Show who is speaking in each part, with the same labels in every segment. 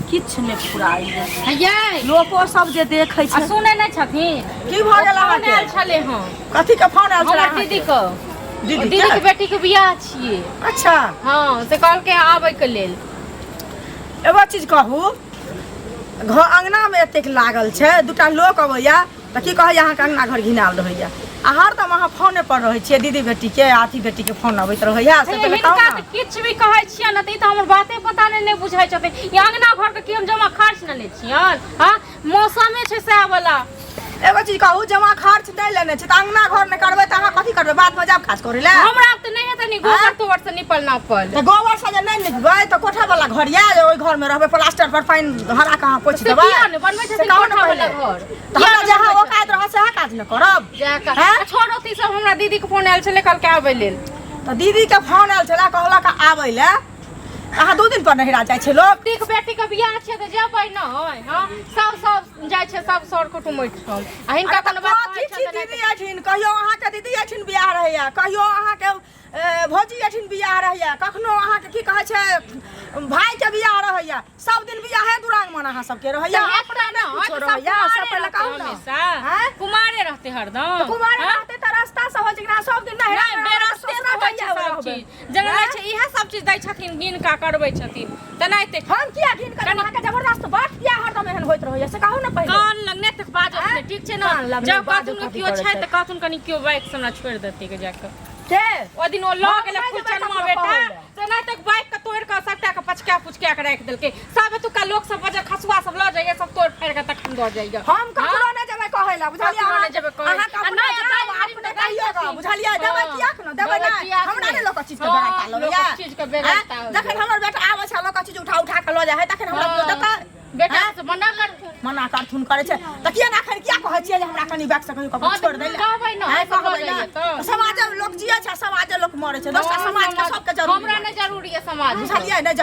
Speaker 1: किछ ने पुराई
Speaker 2: ये
Speaker 1: लोको सब जे देखे छै
Speaker 2: सुनै नै छथिन
Speaker 1: की भ गेल अहाँ के
Speaker 2: छले हां
Speaker 1: कथि के फोन आयल छले
Speaker 2: हमर दीदी के बेटी के बियाह छियै
Speaker 1: अच्छा
Speaker 2: हां से कहल के आबै के लेल
Speaker 1: एगो चीज कहू घर अंगना में एतेक लागल छै दूटा लोक अबैया त की कहै अहाँ के अंगना घर घिनाल रहैया आ हरदम अहाँ फोने पर रहै छियै दीदी बेटी के आथी बेटी के फोन अबैत रहैया से पहिले कहू
Speaker 2: हिनका किछ भी कहै छियै न त ई त हमर बाते पता नै बुझाइ छथिन ई अंगना घर के की हम जमा खर्च न लै छियन हां मौसमे छै सएह वाला
Speaker 1: एगो चीज कहू जमा खर्च नै लेने छै त अंगना घर नै करबै त अहाँ कथि करबै बात में जाब खास करे ले
Speaker 2: हमरा त नै हेतै नि गोबर तोबर से निपल ना पल
Speaker 1: त गोबर से जे नै निकबै त कोठा वाला घर या ओइ घर में रहबै प्लास्टर पर पानी हरा कहां पोछ देबै
Speaker 2: किया नै बनबै छथिन कोठा वाला घर
Speaker 1: त हमरा जहां औकात रह से काज न करब
Speaker 2: जाका छोड़ो ती सब हमरा दीदी के फोन आयल छले कल के आबै लेल
Speaker 1: त दीदी के फोन आयल छले कहलक आबै ले अहाँ 2 दिन पर नहिरा जाइ छै लोग
Speaker 2: दीदी के बेटी के बियाह छै त जेबै न हां सब जाइ छै सब सर कुटुम ओइठम आ हिनका कोनो बात
Speaker 1: कहै छै दीदी आठिन कहियो अहाँ के दीदी आठिन बियाह रहैया कहियो अहाँ के भौजी आठिन बियाह रहैया कखनो अहाँ के की कहै छै भाई के बियाह रहैया सब दिन बियाहे दुरांग मन अहाँ सब के रहैया अपना नै कुछो रहैया सब पहिले कहू न हैं
Speaker 2: कुमारे रहते हरदम
Speaker 1: कुमारे रहते त रास्ता से हो जिना सब दिन नहिरा
Speaker 2: बेरस्ते रहैया सब चीज जंगला छै इहे सब चीज दै छथिन गिन का करबै छथिन तनाइते
Speaker 1: हम किया गिन कर अहाँ के जबरदस्त बात किया हरदम एहन होइत रहैया से कहू न पहिले
Speaker 2: कान लगने तक बाजत ने ठीक छै न जब कातुन के कियो छै त कातुन कनी कियो बाइक से हमरा छोड़ देते के जाके
Speaker 1: के
Speaker 2: ओ दिन ओ ल गेले फुलचनमा बेटा तनाइ तक बाइक के तोड़ के सट्टा के पचका पुचका के राख देलके सब तुका लोग सब बजे खसुआ सब ल जाइए सब तोड़ फाड़ के तखन दऽ जाइए
Speaker 1: हम ककरो नै जेबै कहै ला बुझलियै
Speaker 2: अहाँ जेबै कहै
Speaker 1: अहाँ के अपने बताओ अपने कहियो ग बुझलियै देबै किया न देबै नै हमरा नै लोक चीज के बेगरता लगैया
Speaker 2: चीज के बेगरता
Speaker 1: जखन हमर बेटा आबै छै लोक चीज उठा उठा के ल जाय है तखन हमरा कियो देतै
Speaker 2: बेटा से मना
Speaker 1: करथुन करे छै त किया ना एखन किया कहै छियै जे हमरा कनी बैग से कहियो कपड़ा छोड़ दै ले
Speaker 2: कहबै न
Speaker 1: कहबै न समाज लोक जियै छै समाज लोक मरै छै दोसर समाज के सबके जरूरी
Speaker 2: हमरा नै जरूरी है समाज
Speaker 1: बुझलियै नै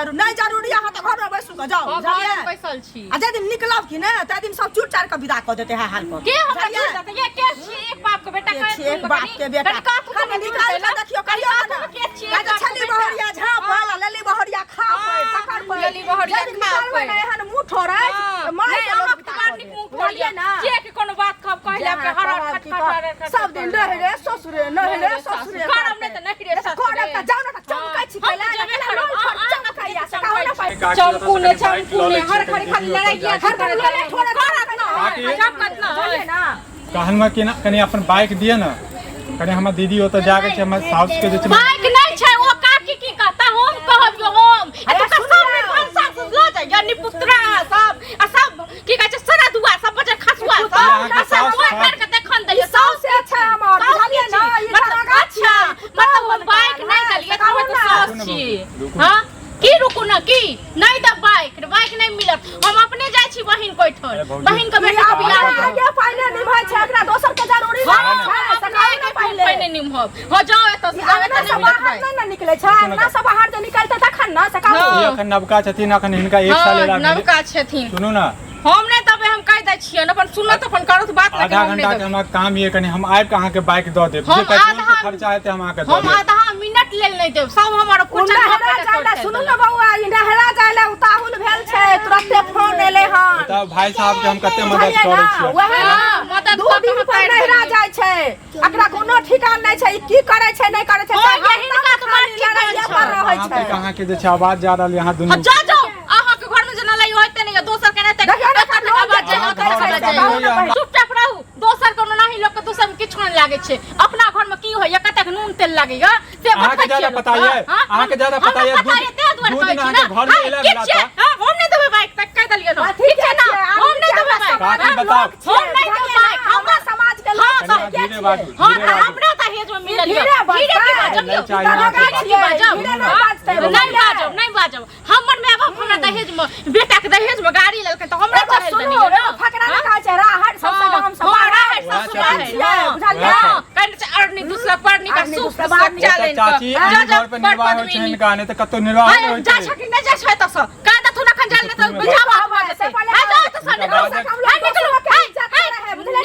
Speaker 1: जरूरी अहाँ त घर में बैसू के जाओ बुझलियै
Speaker 2: बैसल छी
Speaker 1: आ जे दिन निकलब कि नै त दिन सब चूट चार के विदा क देते है हाल पर
Speaker 2: के हमरा देते ये के छी एक बाप के बेटा
Speaker 1: के एक बाप के बेटा कनी निकाल के देखियो कहियो ना
Speaker 2: के छी
Speaker 1: का छली बहरिया झाप लली बहरिया खा पकड़ पर
Speaker 2: लली बहरिया खा
Speaker 1: पे एहन मुंह ठोरै मार के लोग
Speaker 2: बानी मुंह खोलिए ना जे के कोनो बात खब कहले के हर खटखट
Speaker 1: सब दिन रहे रे ससुरे नहीं रे ससुरे
Speaker 2: करम नै त नहीं रे
Speaker 1: ससुरे कर जाओ ना चमकै छी पहले चमकैया से कहू ना
Speaker 2: चमकू ने हर खड़ी खाली लड़ाई किया हर लड़ाई थोड़ा करत ना
Speaker 3: कहन में कि कनी अपन बाइक दिए ना कनी हमर दीदी हो त जाके छै हमर साउस के जे छै
Speaker 2: बाइक नै छै ओ काकी की कहता हम कहब हम एत का सामने भाषा से ल जाय यानी पुत्रा सब आ सब की कहै छै सरा दुआ सब बजे खसुआ सब कोई कर के देखन दै
Speaker 1: साउस से अच्छा हमर बुझलिए ना
Speaker 2: मतलब अच्छा मतलब हम बाइक नै दलिए तो साउस छी हां की रुकू ना की नहीं द बाइक नहीं मिलत हम अपने जाय छी बहिन कोठन बहिन के बेटा के बियाह
Speaker 1: आगे पहले निभाय छै एकरा दोसर के जरूरी नै छै सकाई ना
Speaker 2: पहले निमहब हो जाओ एत से आवे त
Speaker 1: सब बाहर नै निकले छै ना सब बाहर जे निकलते तखन ना सकाऊ
Speaker 3: एखन नवका छथिन एखन हिनका 1 साल लागल
Speaker 2: नवका छथिन
Speaker 3: सुनू ना
Speaker 2: हम नै तबे हम कह दै छियै अपन सुनत अपन करत बात
Speaker 3: आधा घंटा के हमरा काम ये कनी हम आइब के अहाँ के बाइक द देब जे पेट्रोल के खर्चा हेते हम अहाँ के द देब
Speaker 2: हम आधा मिनट लेल नै देब सब हमर कुछ
Speaker 1: सुनू ना बौआ ई नहरा जायला उताहुल भेल छै तुरंते फोन एले हन
Speaker 3: बताओ भाई साहब के हम कते मदद करै छियै
Speaker 1: वह मदद 2 दिन पर नहरा जाय छै एकरा कोनो ठिकान नै छै की करे छै नै करे छै
Speaker 2: हिनका त मार लड़ाइया पर रहै
Speaker 3: छै अहाँ के जे छै आवाज जा रहल यहां दुनू
Speaker 2: जा जाओ अहाँ के घर में जना लई होते नै दोसर के नै चुपचाप रहू दोसर कोनो नाही लोग के दोसर में किछ नै लागे छै अपना घर में की होय कतक नून तेल लागेगा से
Speaker 3: अहाँ के ज्यादा पता है अहाँ के ज्यादा पता है दूध अहाँ के घर में एला मिला था
Speaker 2: हम नै देबे बाइक तक कह दलिए ना ठीक है ना हम नै देबे बाइक
Speaker 3: काकी बताओ
Speaker 2: हम नै देबे बाइक
Speaker 1: हमरा समाज के लोग
Speaker 3: धीरे बाजू
Speaker 2: हां हमरा त हेज में मिलल नहीं बाजब हमर माय बाप हमरा दहेज में बेटा के दहेज में गाड़ी लेलकै त हमरा चढ़ल देनी
Speaker 1: फकरा ना कहै छै राहत सब गाम सब
Speaker 2: राहत सब बुझलिए कन अरनी दूसरा परनी का सुख चले
Speaker 3: चाची घर पे निर्वाह होय छै इनका ने त कतो निर्वाह होय छै
Speaker 2: जा छकी न जा छै त स का त थुना खन जाल त बुझावा से आ जा त स निकल निकल बुझले